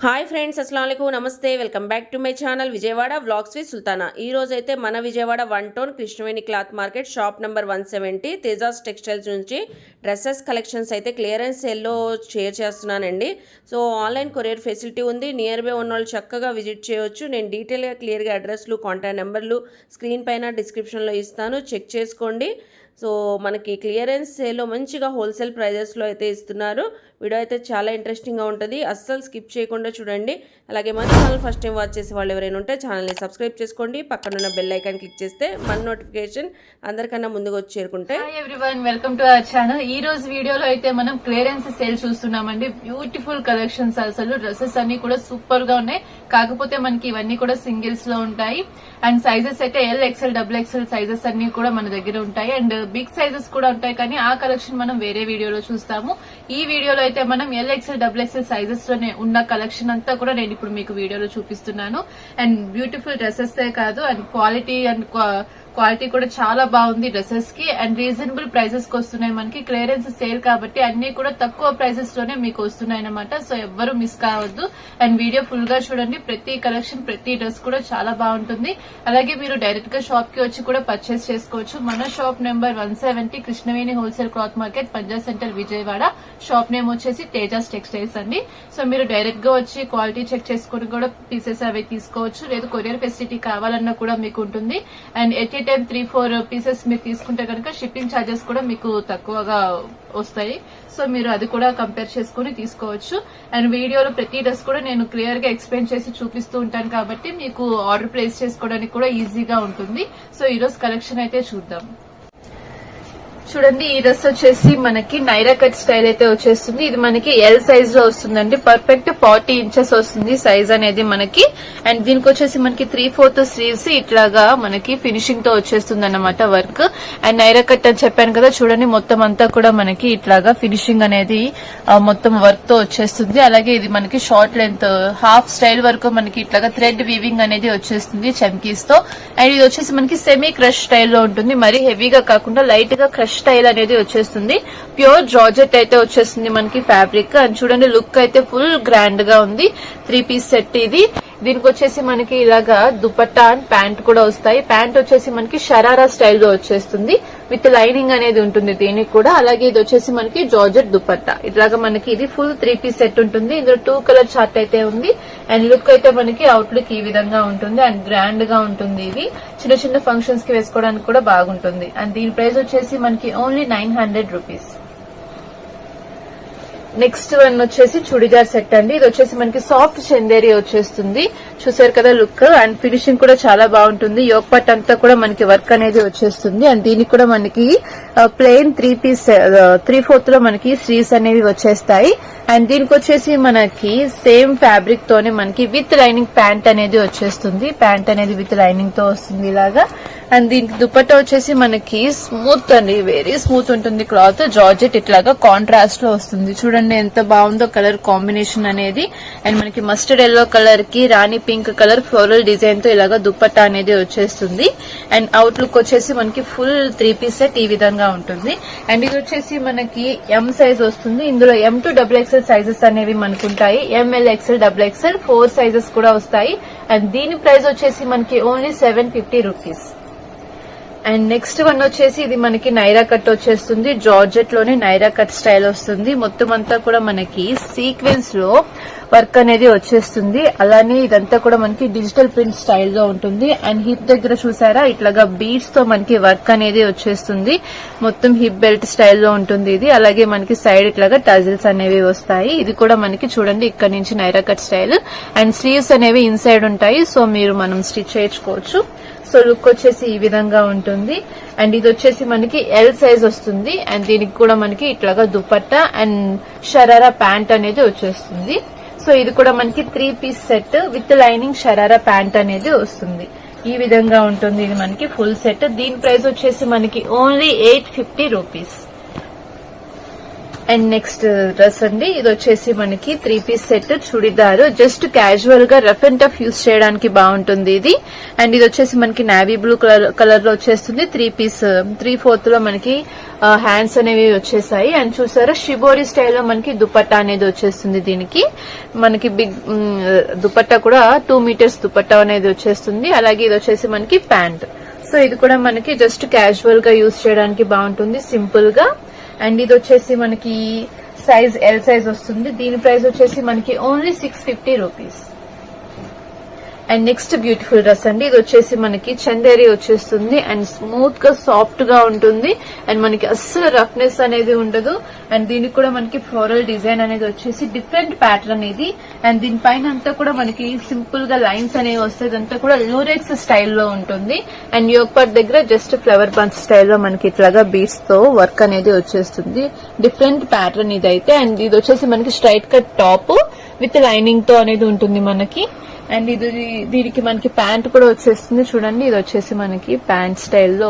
Hi friends, అస్సలాముఅలైకుం, నమస్తే. Welcome back to my channel Vijayawada vlogs with Sultana. ఈ రోజు అయితే మన Vijayawada 1 town Krishnaveni cloth market shop number 170 Tejas textiles నుంచి డ్రెస్సెస్ కలెక్షన్స్ అయితే క్లియరెన్స్ సేల్లో షేర్ చేస్తున్నానండి. సో ఆన్లైన్ కొరియర్ ఫెసిలిటీ ఉంది. నియర్ బై ఉన్న వాళ్ళు చక్కగా విజిట్ చేయొచ్చు. నేను డీటెయిల్గా క్లియర్గా అడ్రస్లు, కాంటాక్ట్ నెంబర్లు స్క్రీన్ పైన డిస్క్రిప్షన్లో ఇస్తాను, చెక్ చేసుకోండి. సో మనకి క్లియరెన్స్ సేల్లో మంచిగా హోల్సేల్ ప్రైజెస్లో అయితే ఇస్తున్నారు. వీడియో అయితే చాలా ఇంట్రెస్టింగ్గా ఉంటుంది, అస్సలు స్కిప్ చేయకుండా చూడండి. అలాగే మన ఛానల్ ఫస్ట్ టైం వాచ్ చేసే వాళ్ళు ఎవరైనా ఉంటే ఛానల్ని సబ్స్క్రైబ్ చేసుకోండి. పక్కనున్న బెల్ ఐకాన్ క్లిక్ చేస్తే మన నోటిఫికేషన్ అందరికన్నా ముందుగా వచ్చి చేరుకుంటే. Hi everyone, welcome to our channel. ఈ రోజు వీడియోలో అయితే మనం క్లియరెన్స్ సేల్ చూస్తున్నామండి. బ్యూటిఫుల్ కలెక్షన్స్, అసలు డ్రెస్సెస్ అన్ని కూడా సూపర్ గా ఉన్నాయి. కాకపోతే మనకి ఇవన్నీ కూడా సింగిల్స్ లో ఉంటాయి. అండ్ సైజెస్ అయితే L, XL, double XL sizes అన్ని కూడా మన దగ్గర ఉంటాయి. అండ్ బిగ్ సైజెస్ కూడా ఉంటాయి, కానీ ఆ కలెక్షన్ మనం వేరే వీడియోలో చూస్తాము. ఈ వీడియోలో అయితే మనం L, XL, double XL sizes లోనే ఉన్న కలెక్షన్ అంతా కూడా నేను ఇప్పుడు మీకు వీడియోలో చూపిస్తున్నాను. అండ్ బ్యూటిఫుల్ డ్రెస్సెస్ కాదు, అండ్ క్వాలిటీ కూడా చాలా బాగుంది డ్రెస్సెస్ కి. అండ్ రీజనబుల్ ప్రైసెస్ కి వస్తున్నాయి. మనకి క్లియరెన్స్ సేల్ కాబట్టి అన్ని కూడా తక్కువ ప్రైసెస్ లోనే మీకు వస్తున్నాయి అన్నమాట. సో ఎవ్వరు మిస్ కావద్దు. అండ్ వీడియో ఫుల్ గా చూడండి. ప్రతి కలెక్షన్, ప్రతి డ్రెస్ కూడా చాలా బాగుంటుంది. అలాగే మీరు డైరెక్ట్ గా షాప్ కి వచ్చి కూడా పర్చేస్ చేసుకోవచ్చు. మన shop number 170 Krishnaveni wholesale cloth market, Punjab centre, Vijayawada. Shop name వచ్చేసి తేజాస్ టెక్స్టైల్స్ అండి. సో మీరు డైరెక్ట్ గా వచ్చి క్వాలిటీ చెక్ చేసుకుని కూడా పీసెస్ అవి తీసుకోవచ్చు. లేదు కొరియర్ ఫెసిలిటీ కావాలన్నా కూడా మీకు ఉంటుంది. అండ్ ఎట్ టైం 3-4 పీసెస్ మీరు తీసుకుంటే కనుక షిప్పింగ్ ఛార్జెస్ కూడా మీకు తక్కువగా వస్తాయి. సో మీరు అది కూడా కంపేర్ చేసుకుని తీసుకోవచ్చు. అండ్ వీడియోలో ప్రతి డ్రెస్ కూడా నేను క్లియర్ గా ఎక్స్ప్లెయిన్ చేసి చూపిస్తూ ఉంటాను కాబట్టి మీకు ఆర్డర్ ప్లేస్ చేసుకోవడానికి కూడా ఈజీగా ఉంటుంది. సో ఈ రోజు కలెక్షన్ అయితే చూద్దాం. చూడండి, ఈ డ్రెస్ వచ్చేసి మనకి నైరా కట్ స్టైల్ అయితే వచ్చేస్తుంది. ఇది మనకి ఎల్ సైజ్ లో వస్తుందండి. పర్ఫెక్ట్ 40 ఇంచెస్ వస్తుంది సైజ్ అనేది మనకి. అండ్ దీనికి వచ్చేసి మనకి 3/4 స్లీవ్స్ ఇట్లాగా మనకి ఫినిషింగ్ తో వచ్చేస్తుంది అన్నమాట వర్క్. అండ్ నైరా కట్ అని చెప్పాను కదా, చూడండి మొత్తం అంతా కూడా మనకి ఇట్లాగా ఫినిషింగ్ అనేది మొత్తం వర్క్ తో వచ్చేస్తుంది. అలాగే ఇది మనకి షార్ట్ లెంత్ హాఫ్ స్టైల్ వరకు మనకి ఇట్లాగా థ్రెడ్ వీవింగ్ అనేది వచ్చేస్తుంది చమ్కీస్ తో. అండ్ ఇది వచ్చేసి మనకి సెమీ క్రష్ స్టైల్లో ఉంటుంది. మరీ హెవీగా కాకుండా లైట్ గా క్రష్ స్టైల్ అనేది వచ్చేస్తుంది. ప్యూర్ జార్జెట్ అయితే వచ్చేస్తుంది మనకి ఫ్యాబ్రిక్. అండ్ చూడండి లుక్ అయితే ఫుల్ గ్రాండ్ గా ఉంది. 3 పీస్ సెట్ ఇది. దీనికి వచ్చేసి మనకి ఇలాగా దుపట్టా అండ్ ప్యాంట్ కూడా వస్తాయి. ప్యాంట్ వచ్చేసి మనకి షరారా స్టైల్లో వచ్చేస్తుంది. విత్ లైనింగ్ అనేది ఉంటుంది దీనికి కూడా. అలాగే ఇది వచ్చేసి మనకి జార్జెట్ దుపట్టా. ఇట్లాగా మనకి ఇది ఫుల్ 3 పీస్ సెట్ ఉంటుంది. ఇందులో 2 కలర్ చార్ట్ అయితే ఉంది. అండ్ లుక్ అయితే మనకి అవుట్ లుక్ ఈ విధంగా ఉంటుంది. అండ్ గ్రాండ్ గా ఉంటుంది. ఇది చిన్న చిన్న ఫంక్షన్స్ కి వేసుకోవడానికి కూడా బాగుంటుంది. అండ్ దీని ప్రైస్ వచ్చేసి మనకి ఓన్లీ 900 రూపీస్. నెక్స్ట్ వన్ వచ్చేసి చుడిదార్ సెట్ అండి. ఇది వచ్చేసి మనకి సాఫ్ట్ చందేరి వచ్చేస్తుంది. చూసారు కదా లుక్. అండ్ ఫినిషింగ్ కూడా చాలా బాగుంటుంది. యోక్ పట్ అంతా కూడా మనకి వర్క్ అనేది వచ్చేస్తుంది. అండ్ దీనికి కూడా మనకి ప్లెయిన్ 3/4 లో మనకి స్లీవ్స్ అనేవి వచ్చేస్తాయి. అండ్ దీనికి వచ్చేసి మనకి సేమ్ ఫ్యాబ్రిక్ తోనే మనకి విత్ లైనింగ్ ప్యాంట్ అనేది వచ్చేస్తుంది. ప్యాంట్ అనేది విత్ లైనింగ్ తో వస్తుంది ఇలాగా. అండ్ దీనికి దుపట్టా వచ్చేసి మనకి స్మూత్ అండి, వెరీ స్మూత్ ఉంటుంది క్లాత్. జార్జెట్ ఇట్లాగా కాంట్రాస్ట్ లో వస్తుంది. చూడండి ఎంత బాగుందో కలర్ కాంబినేషన్ అనేది. అండ్ మనకి మస్టర్డ్ ఎల్లో కలర్ కి రాణి పింక్ కలర్ ఫ్లోరల్ డిజైన్ తో ఇలాగా దుపట్టా అనేది వచ్చేస్తుంది. అండ్ అవుట్ లుక్ వచ్చేసి మనకి ఫుల్ 3 పీస్ సెట్ ఈ విధంగా ఉంటుంది. అండ్ ఇది వచ్చేసి మనకి ఎం సైజ్ వస్తుంది. ఇందులో M to XXL సైజెస్ అనేవి మనకు ఉంటాయి. ML, XL, XXL 4 సైజెస్ కూడా వస్తాయి. అండ్ దీని ప్రైస్ వచ్చేసి మనకి only 750 rupees. And next one వచ్చేసి ఇది మనకి నైరా కట్ వచ్చేస్తుంది. జార్జెట్ లోనే నైరా కట్ స్టైల్ వస్తుంది. మొత్తం అంతా కూడా మనకి సీక్వెన్స్ లో వర్క్ అనేది వచ్చేస్తుంది. అలానే ఇదంతా కూడా మనకి డిజిటల్ ప్రింట్ స్టైల్ గా ఉంటుంది. అండ్ హిప్ దగ్గర చూసారా ఇట్లాగా బీడ్స్ తో మనకి వర్క్ అనేది వచ్చేస్తుంది. మొత్తం హిప్ బెల్ట్ స్టైల్లో ఉంటుంది ఇది. అలాగే మనకి సైడ్ ఇట్లాగా టజిల్స్ అనేవి వస్తాయి. ఇది కూడా మనకి చూడండి ఇక్కడ నుంచి Naira cut style. And sleeves అనేవి ఇన్సైడ్ ఉంటాయి. సో మనం స్టిచ్ చేయించుకోవచ్చు. సో లుక్ వచ్చేసి ఈ విధంగా ఉంటుంది. అండ్ ఇది వచ్చేసి మనకి ఎల్ సైజ్ వస్తుంది. అండ్ దీనికి కూడా మనకి ఇట్లాగా దుపట్టా అండ్ షరారా ప్యాంట్ అనేది వచ్చేస్తుంది. సో ఇది కూడా మనకి 3 piece set with lining sharara pant అనేది వస్తుంది. ఈ విధంగా ఉంటుంది ఇది మనకి ఫుల్ సెట్. దీని ప్రైస్ వచ్చేసి మనకి only 850 rupees. And next dress అండి, ఇది వచ్చేసి మనకి 3 piece set churidar, just casual గా రఫ్ అండ్ టఫ్ యూస్ చేయడానికి బాగుంటుంది ఇది. అండ్ ఇది వచ్చేసి మనకి నావీ బ్లూ కలర్ లో వచ్చేస్తుంది. 3 పీస్ 3/4 లో మనకి హ్యాండ్స్ అనేవి వచ్చేసాయి. అండ్ చూసారా షిబోరి స్టైల్లో మనకి దుపట్టా అనేది వచ్చేస్తుంది. దీనికి మనకి బిగ్ దుపట్టా కూడా 2 మీటర్స్ దుపట్టా అనేది వచ్చేస్తుంది. అలాగే ఇది వచ్చేసి మనకి ప్యాంట్. సో ఇది కూడా మనకి జస్ట్ క్యాజువల్ గా యూస్ చేయడానికి బాగుంటుంది, సింపుల్ గా. అండ్ ఇది వచ్చేసి మనకి సైజ్ ఎల్ సైజ్ వస్తుంది. దీని ప్రైస్ వచ్చేసి మనకి only 650 rupees. And next beautiful dress అండి, ఇది వచ్చేసి మనకి చందేరి వచ్చేస్తుంది. అండ్ స్మూత్ గా సాఫ్ట్ గా ఉంటుంది. అండ్ మనకి అస్సలు రఫ్నెస్ అనేది ఉండదు. అండ్ దీనికి కూడా మనకి ఫ్లోరల్ డిజైన్ అనేది వచ్చేసి డిఫరెంట్ ప్యాటర్న్ ఇది. అండ్ దీనిపైన అంతా కూడా మనకి సింపుల్ గా లైన్స్ అనేవి వస్తాయి. ఇదంతా కూడా లూరెక్స్ స్టైల్లో ఉంటుంది. అండ్ యోక్ పార్ట్ దగ్గర జస్ట్ ఫ్లవర్ బంచ్ స్టైల్లో మనకి ఇట్లాగా బీడ్స్ తో వర్క్ అనేది వచ్చేస్తుంది. డిఫరెంట్ ప్యాటర్న్ ఇదైతే. అండ్ ఇది వచ్చేసి మనకి straight cut top with lining తో అనేది ఉంటుంది మనకి. అండ్ ఇది దీనికి మనకి ప్యాంట్ కూడా వచ్చేస్తుంది. చూడండి, ఇది వచ్చేసి మనకి ప్యాంట్ స్టైల్లో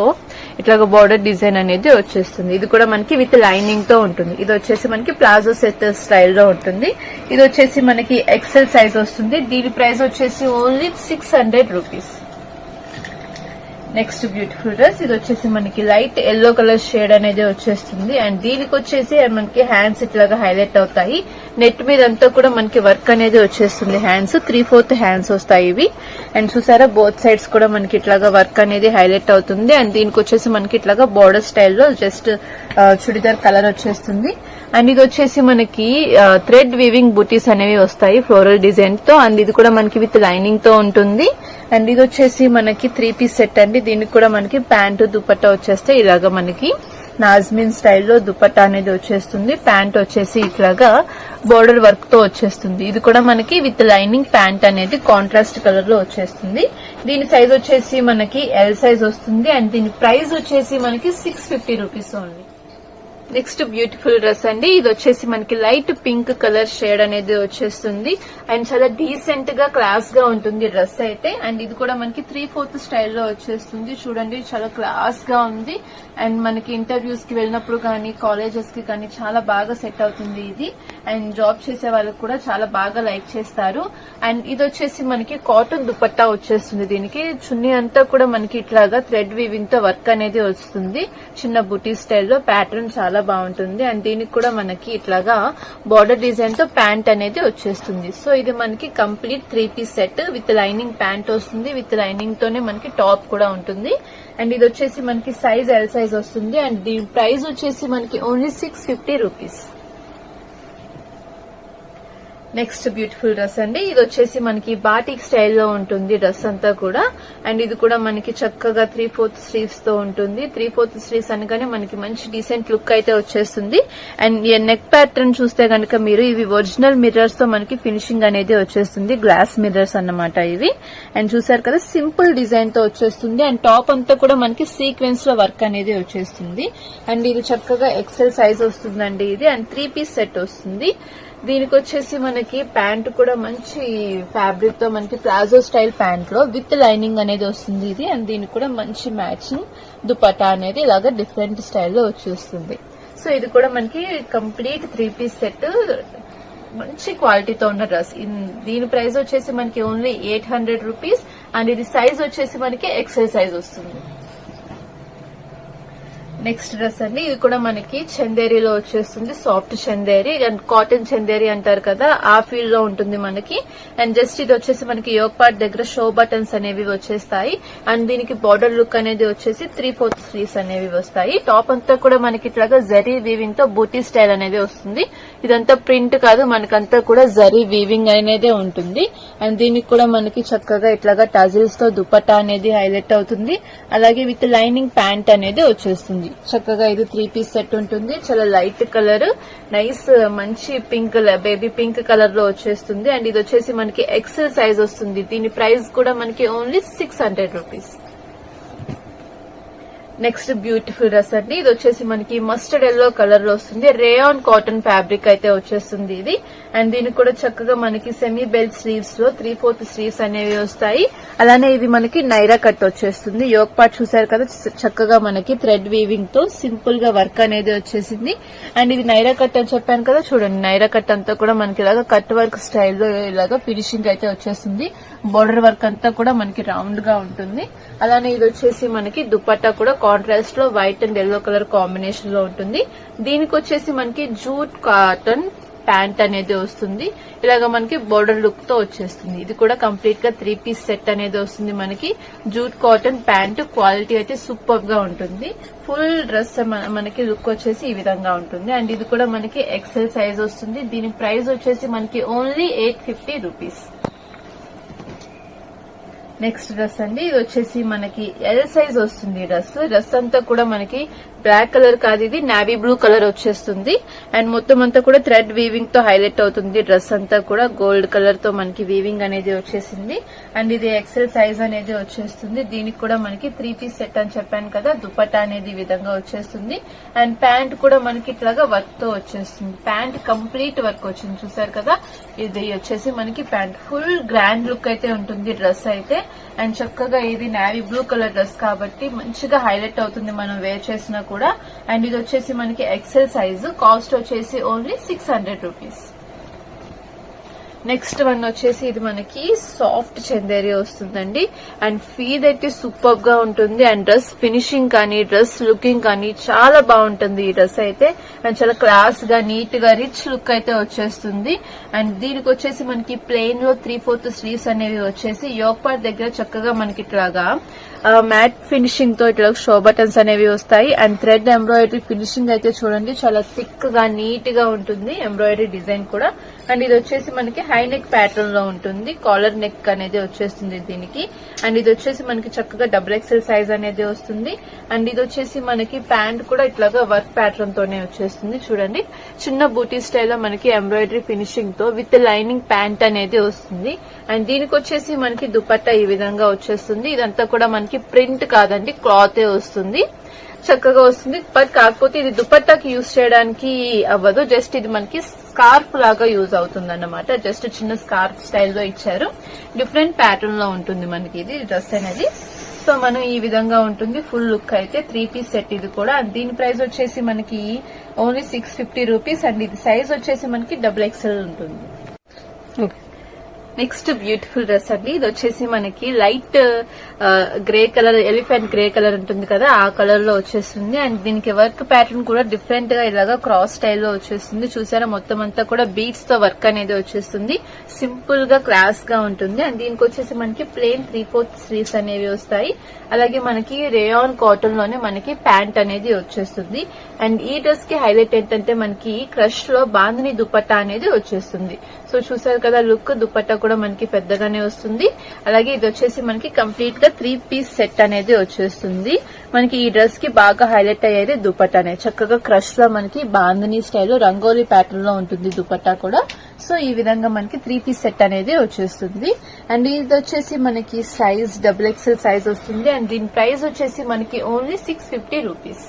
ఇట్లాగా బార్డర్ డిజైన్ అనేది వచ్చేస్తుంది. ఇది కూడా మనకి విత్ లైనింగ్ తో ఉంటుంది. ఇది వచ్చేసి మనకి ప్లాజో సెట్ స్టైల్లో ఉంటుంది. ఇది వచ్చేసి మనకి ఎక్సెల్ సైజ్ వస్తుంది. దీని ప్రైస్ వచ్చేసి only 600 rupees. Next beautiful dress, ఇది వచ్చేసి మనకి లైట్ ఎల్లో కలర్ షేడ్ అనేది వచ్చేస్తుంది. అండ్ దీనికి వచ్చేసి మనకి హ్యాండ్స్ ఇట్లాగా హైలైట్ అవుతాయి. నెట్ మీద అంతా కూడా మనకి వర్క్ అనేది వచ్చేస్తుంది. హ్యాండ్స్ 3/4 హ్యాండ్స్ వస్తాయి ఇవి. అండ్ చూసారా బోత్ సైడ్స్ కూడా మనకి ఇట్లాగా వర్క్ అనేది హైలైట్ అవుతుంది. అండ్ దీనికి వచ్చేసి మనకి ఇట్లాగా బోర్డర్ స్టైల్లో జస్ట్ చుడిదార్ కలర్ వచ్చేస్తుంది. అండ్ ఇది వచ్చేసి మనకి థ్రెడ్ వీవింగ్ బూటీస్ అనేవి వస్తాయి ఫ్లోరల్ డిజైన్ తో. అండ్ ఇది కూడా మనకి విత్ లైనింగ్ తో ఉంటుంది. అండ్ ఇది వచ్చేసి మనకి 3 పీస్ సెట్ అండి. దీనికి కూడా మనకి ప్యాంటు దుపట్టా వచ్చేస్తే ఇలాగా మనకి నాజ్మిన్ స్టైల్లో దుపట్టా అనేది వచ్చేస్తుంది. ప్యాంట్ వచ్చేసి ఇట్లాగా బోర్డర్ వర్క్ తో వచ్చేస్తుంది. ఇది కూడా మనకి విత్ లైనింగ్ ప్యాంట్ అనేది కాంట్రాస్ట్ కలర్ లో వచ్చేస్తుంది. దీని సైజ్ వచ్చేసి మనకి ఎల్ సైజ్ వస్తుంది. అండ్ దీని ప్రైస్ వచ్చేసి మనకి 650 rupees only. Next beautiful dress అండి, ఇది వచ్చేసి మనకి లైట్ పింక్ కలర్ షేడ్ అనేది వచ్చేస్తుంది. అండ్ చాలా డీసెంట్ గా క్లాస్ గా ఉంటుంది డ్రెస్ అయితే. అండ్ ఇది కూడా మనకి 3/4 స్టైల్లో వచ్చేస్తుంది. చూడండి చాలా క్లాస్ గా ఉంది. అండ్ మనకి ఇంటర్వ్యూస్ కి వెళ్ళినప్పుడు కానీ కాలేజెస్ కి కానీ చాలా బాగా సెట్ అవుతుంది ఇది. అండ్ జాబ్ చేసే వాళ్ళకి కూడా చాలా బాగా లైక్ చేస్తారు. అండ్ ఇది వచ్చేసి మనకి కాటన్ దుపట్టా వచ్చేస్తుంది. దీనికి చున్నీ అంతా కూడా మనకి ఇట్లాగా థ్రెడ్ వీవింగ్ తో వర్క్ అనేది వస్తుంది. చిన్న బుటీ స్టైల్లో ప్యాటర్న్ చాలా బాగుంటుంది. అండ్ దీనికి కూడా మనకి ఇట్లాగా బార్డర్ డిజైన్ తో ప్యాంట్ అనేది వచ్చేస్తుంది. సో ఇది మనకి complete 3 piece set with lining pant వస్తుంది. విత్ లైనింగ్ తోనే మనకి టాప్ కూడా ఉంటుంది. అండ్ ఇది వచ్చేసి మనకి సైజ్ ఎల్ సైజ్ వస్తుంది. అండ్ దీని ప్రైస్ వచ్చేసి మనకి only 650 rupees. Next beautiful dress అండి, ఇది వచ్చేసి మనకి బాటిక్ స్టైల్లో ఉంటుంది డ్రెస్ అంతా కూడా. అండ్ ఇది కూడా మనకి చక్కగా 3/4 స్లీవ్స్ తో ఉంటుంది. 3/4 స్లీవ్స్ అనగానే మనకి మంచి డీసెంట్ లుక్ అయితే వచ్చేస్తుంది. అండ్ ఈ నెక్ ప్యాటర్న్ చూస్తే కనుక మీరు ఇవి ఒరిజినల్ మిర్రర్స్ తో మనకి ఫినిషింగ్ అనేది వచ్చేస్తుంది. గ్లాస్ మిర్రర్స్ అన్నమాట ఇవి. అండ్ చూసారు కదా సింపుల్ డిజైన్ తో వచ్చేస్తుంది. అండ్ టాప్ అంతా కూడా మనకి సీక్వెన్స్ లో వర్క్ అనేది వచ్చేస్తుంది. అండ్ ఇది చక్కగా ఎక్సెల్ సైజ్ వస్తుందండి ఇది. అండ్ 3 పీస్ సెట్ వస్తుంది. దీనికి వచ్చేసి మనకి ప్యాంట్ కూడా మంచి ఫ్యాబ్రిక్ తో మనకి ప్లాజో స్టైల్ ప్యాంట్ లో విత్ లైనింగ్ అనేది వస్తుంది ఇది. అండ్ దీనికి కూడా మంచి మ్యాచింగ్ దుపట్టా అనేది ఇలాగా డిఫరెంట్ స్టైల్లో వచ్చేస్తుంది. సో ఇది కూడా మనకి కంప్లీట్ 3 పీస్ సెట్ మంచి క్వాలిటీతో ఉన్న డ్రెస్. దీని ప్రైస్ వచ్చేసి మనకి ఓన్లీ 800 రూపీస్. అండ్ ఇది సైజ్ వచ్చేసి మనకి ఎక్సెల్ సైజ్ వస్తుంది. నెక్స్ట్ డ్రెస్ అండి, ఇది కూడా మనకి చందేరిలో వచ్చేస్తుంది. Soft Chanderi and cotton Chanderi అంటారు కదా, ఆ ఫీల్డ్ లో ఉంటుంది మనకి. అండ్ జస్ట్ ఇది వచ్చేసి మనకి యోక్ పార్ట్ దగ్గర షో బటన్స్ అనేవి వచ్చేస్తాయి. అండ్ దీనికి బార్డర్ లుక్ అనేది వచ్చేసి 3/4 స్లీవ్స్ అనేవి వస్తాయి. టాప్ అంతా కూడా మనకి ఇట్లాగా జరీ వీవింగ్ తో బూటీ స్టైల్ అనేది వస్తుంది. ఇదంతా ప్రింట్ కాదు, మనకంతా కూడా జరీ వీవింగ్ అనేది ఉంటుంది. అండ్ దీనికి కూడా మనకి చక్కగా ఇట్లాగా టజిల్స్ తో దుపట్టా అనేది హైలైట్ అవుతుంది. అలాగే విత్ లైనింగ్ ప్యాంట్ అనేది వచ్చేస్తుంది. చక్కగా ఇది 3 పీస్ సెట్ ఉంటుంది. చాలా లైట్ కలర్, నైస్ మంచి పింక్ బేబీ పింక్ కలర్ లో వచ్చేస్తుంది. అండ్ ఇది వచ్చేసి మనకి ఎక్సెల్ సైజ్ వస్తుంది. దీని ప్రైస్ కూడా మనకి only 600 rupees. Next beautiful dress అండి. ఇది వచ్చేసి మనకి మస్టర్డ్ ఎల్లో కలర్ లో వస్తుంది. రేయాన్ కాటన్ ఫ్యాబ్రిక్ అయితే వచ్చేస్తుంది ఇది. అండ్ దీనికి కూడా చక్కగా మనకి సెమీ బెల్ట్ స్లీవ్స్ లో 3/4 స్లీవ్స్ అనేవి వస్తాయి. అలానే ఇది మనకి నైరా కట్ వచ్చేస్తుంది. యోక్ పార్ట్ చూసారు కదా, చక్కగా మనకి థ్రెడ్ వీవింగ్ తో సింపుల్ గా వర్క్ అనేది వచ్చేసింది. అండ్ ఇది నైరా కట్ అని చెప్పాను కదా, చూడండి నైరా కట్ అంతా కూడా మనకి ఇలాగా కట్ వర్క్ స్టైల్లో ఇలాగా ఫినిషింగ్ అయితే వచ్చేస్తుంది. బోర్డర్ వర్క్ అంతా కూడా మనకి రౌండ్ గా ఉంటుంది. అలానే ఇది వచ్చేసి మనకి దుపట్టా కూడా కాంట్రాస్ట్ లో white and yellow colour combination లో ఉంటుంది. దీనికి వచ్చేసి మనకి జూట్ కాటన్ ప్యాంట్ అనేది వస్తుంది. ఇలాగ మనకి బోర్డర్ లుక్ తో వచ్చేస్తుంది. ఇది కూడా కంప్లీట్ గా 3 పీస్ సెట్ అనేది వస్తుంది. మనకి జూట్ కాటన్ ప్యాంట్ క్వాలిటీ అయితే సూపర్ గా ఉంటుంది. ఫుల్ డ్రెస్ మనకి లుక్ వచ్చేసి ఈ విధంగా ఉంటుంది. అండ్ ఇది కూడా మనకి ఎక్సెల్ సైజ్ వస్తుంది. దీని ప్రైస్ వచ్చేసి మనకి ఓన్లీ 850 రూపీస్. నెక్స్ట్ డ్రెస్ అండి, ఇది వచ్చేసి మనకి ఎల్ సైజ్ వస్తుంది. డ్రెస్ అంతా కూడా మనకి బ్లాక్ కలర్ కాదు, ఇది నావీ బ్లూ కలర్ వచ్చేస్తుంది. అండ్ మొత్తం అంతా కూడా థ్రెడ్ వీవింగ్ తో హైలైట్ అవుతుంది. డ్రెస్ అంతా కూడా గోల్డ్ కలర్ తో మనకి వీవింగ్ అనేది వచ్చేసింది. అండ్ ఇది ఎక్సెల్ సైజ్ అనేది వచ్చేస్తుంది. దీనికి కూడా మనకి 3 పీస్ సెట్ అని చెప్పాను కదా, దుపట్టా అనేది ఈ విధంగా వచ్చేస్తుంది. అండ్ ప్యాంట్ కూడా మనకి ఇట్లాగా వర్క్ తో వచ్చేస్తుంది. ప్యాంట్ కంప్లీట్ వర్క్ వచ్చింది, చూసారు కదా. ఇది వచ్చేసి మనకి ప్యాంట్ ఫుల్ గ్రాండ్ లుక్ అయితే ఉంటుంది డ్రెస్ అయితే. అండ్ చక్కగా ఇది నావీ బ్లూ కలర్ డ్రెస్ కాబట్టి మంచిగా హైలైట్ అవుతుంది మనం వేర్ చేసినా కూడా. అండ్ ఇది వచ్చేసి మనకి ఎక్సెల్ సైజ్, కాస్ట్ వచ్చేసి ఓన్లీ 600 రూపీస్. నెక్స్ట్ వన్ వచ్చేసి ఇది మనకి సాఫ్ట్ చందేరి వస్తుందండి. అండ్ ఫీడ్ అయితే సూపర్ గా ఉంటుంది. అండ్ డ్రెస్ ఫినిషింగ్ కానీ డ్రెస్ లుకింగ్ కానీ చాలా బాగుంటుంది ఈ డ్రెస్ అయితే. అండ్ చాలా క్లాస్ గా నీట్ గా రిచ్ లుక్ అయితే వచ్చేస్తుంది. అండ్ దీనికి వచ్చేసి మనకి ప్లెయిన్ లో 3/4 స్లీవ్స్ అనేవి వచ్చేసి యోక్ పార్ట్ దగ్గర చక్కగా మనకి ఇట్లాగా మ్యాట్ ఫినిషింగ్ తో ఇట్లా షో బటన్స్ అనేవి వస్తాయి. అండ్ థ్రెడ్ ఎంబ్రాయిడరీ ఫినిషింగ్ అయితే చూడండి చాలా థిక్ గా నీట్ గా ఉంటుంది ఎంబ్రాయిడరీ డిజైన్ కూడా. అండ్ ఇది వచ్చేసి మనకి హై నెక్ ప్యాటర్న్ లో ఉంటుంది. కాలర్ నెక్ అనేది వచ్చేస్తుంది దీనికి. అండ్ ఇది వచ్చేసి మనకి చక్కగా XXL సైజ్ అనేది వస్తుంది. అండ్ ఇది వచ్చేసి మనకి ప్యాంట్ కూడా ఇట్లాగా వర్క్ ప్యాటర్న్ తోనే వచ్చేస్తుంది. చూడండి చిన్న బూటీ స్టైల్లో మనకి ఎంబ్రాయిడరీ ఫినిషింగ్ తో విత్ లైనింగ్ ప్యాంట్ అనేది వస్తుంది. అండ్ దీనికి వచ్చేసి మనకి దుపట్టా ఈ విధంగా వచ్చేస్తుంది. ఇదంతా కూడా మనకి ప్రింట్ కాదండి, క్లాత్ వస్తుంది, చక్కగా వస్తుంది. బట్ కాకపోతే ఇది దుపట్టాకి యూజ్ చేయడానికి అవ్వదు, జస్ట్ ఇది మనకి స్కార్ఫ్ లాగా యూజ్ అవుతుంది అన్నమాట. జస్ట్ చిన్న స్కార్ఫ్ స్టైల్లో ఇచ్చారు. డిఫరెంట్ ప్యాటర్న్ లో ఉంటుంది మనకి ఇది డ్రెస్ అనేది. సో మనం ఈ విధంగా ఉంటుంది ఫుల్ లుక్ అయితే. 3 పీస్ సెట్ ఇది కూడా. అండ్ దీని ప్రైస్ వచ్చేసి మనకి ఓన్లీ 650 రూపీస్. అండ్ ఇది సైజ్ వచ్చేసి మనకి XXL ఉంటుంది. నెక్స్ట్ బ్యూటిఫుల్ డ్రెస్ అండి. ఇది వచ్చేసి మనకి light grey colour, elephant grey colour ఉంటుంది కదా, ఆ కలర్ లో వచ్చేస్తుంది. అండ్ దీనికి వర్క్ ప్యాటర్న్ కూడా డిఫరెంట్ గా ఇలాగా క్రాస్ స్టైల్లో వచ్చేస్తుంది. చూసారా మొత్తం అంతా కూడా బీడ్స్ తో వర్క్ అనేది వచ్చేస్తుంది. సింపుల్ గా క్లాస్ గా ఉంటుంది. అండ్ దీనికి వచ్చేసి మనకి ప్లెయిన్ 3/4 స్లీవ్స్ అనేవి వస్తాయి. అలాగే మనకి రేయాన్ కాటన్ లోనే మనకి ప్యాంట్ అనేది వచ్చేస్తుంది. అండ్ ఈ డ్రెస్ కి హైలైట్ ఏంటంటే మనకి క్రష్ లో బాందిని దుపట్టా అనేది వచ్చేస్తుంది. సో చూసారు కదా లుక్, దుపట్టా కూడా మనకి పెద్దగానే వస్తుంది. అలాగే ఇది వచ్చేసి మనకి కంప్లీట్ గా 3 పీస్ సెట్ అనేది వచ్చేస్తుంది. మనకి ఈ డ్రెస్ కి బాగా హైలైట్ అయ్యేది దుపట్టానే. చక్కగా క్రష్ లో మనకి బాందిని స్టైల్లో రంగోలీ ప్యాటర్న్ లో ఉంటుంది దుపట్టా కూడా. సో ఈ విధంగా మనకి 3 పీస్ సెట్ అనేది వచ్చేస్తుంది. అండ్ ఇది వచ్చేసి మనకి సైజ్ XXL సైజ్ వస్తుంది. అండ్ దీని ప్రైస్ వచ్చేసి మనకి only 650 rupees.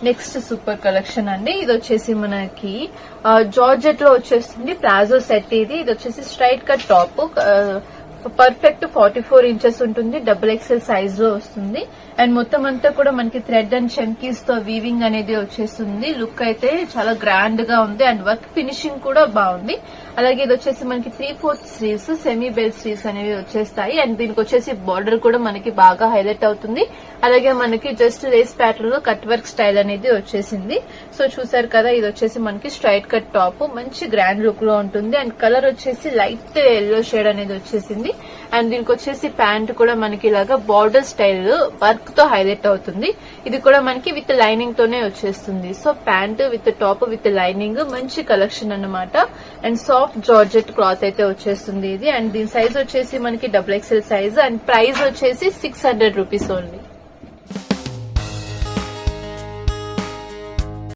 Next super collection అండి. ఇది వచ్చేసి మనకి జార్జెట్ లో వచ్చేస్తుంది. ప్లాజో సెట్ ఇది. ఇది వచ్చేసి straight cut top, perfect 44 inches ఉంటుంది. XXL సైజ్ లో వస్తుంది. అండ్ మొత్తం అంతా కూడా మనకి థ్రెడ్ అండ్ చంకీస్ తో వీవింగ్ అనేది వచ్చేస్తుంది. లుక్ అయితే చాలా గ్రాండ్ గా ఉంది. అండ్ వర్క్ ఫినిషింగ్ కూడా బాగుంది. అలాగే ఇది వచ్చేసి మనకి 3/4 స్లీవ్స్, సెమీ బెల్ స్లీవ్స్ అనేవి వచ్చేస్తాయి. అండ్ దీనికి వచ్చేసి బార్డర్ కూడా మనకి బాగా హైలైట్ అవుతుంది. అలాగే మనకి జస్ట్ లేస్ ప్యాటర్న్ లో కట్ వర్క్ స్టైల్ అనేది వచ్చేసింది. సో చూసారు కదా, ఇది వచ్చేసి మనకి స్ట్రైట్ కట్ టాప్, మంచి గ్రాండ్ లుక్ లో ఉంటుంది. అండ్ కలర్ వచ్చేసి లైట్ ఎల్లో షేడ్ అనేది వచ్చేసింది. అండ్ దీనికి వచ్చేసి ప్యాంట్ కూడా మనకి ఇలాగా బార్డర్ స్టైల్ వర్క్ తో హైలైట్ అవుతుంది. ఇది కూడా మనకి విత్ లైనింగ్ తోనే వచ్చేస్తుంది. So pant with top with lining, మంచి కలెక్షన్ అన్నమాట. అండ్ సాఫ్ట్ జార్జెట్ క్లాత్ అయితే వచ్చేస్తుంది ఇది. అండ్ దీని సైజ్ వచ్చేసి మనకి XXL సైజ్. అండ్ ప్రైస్ వచ్చేసి 600 రూపీస్ ఓన్లీ.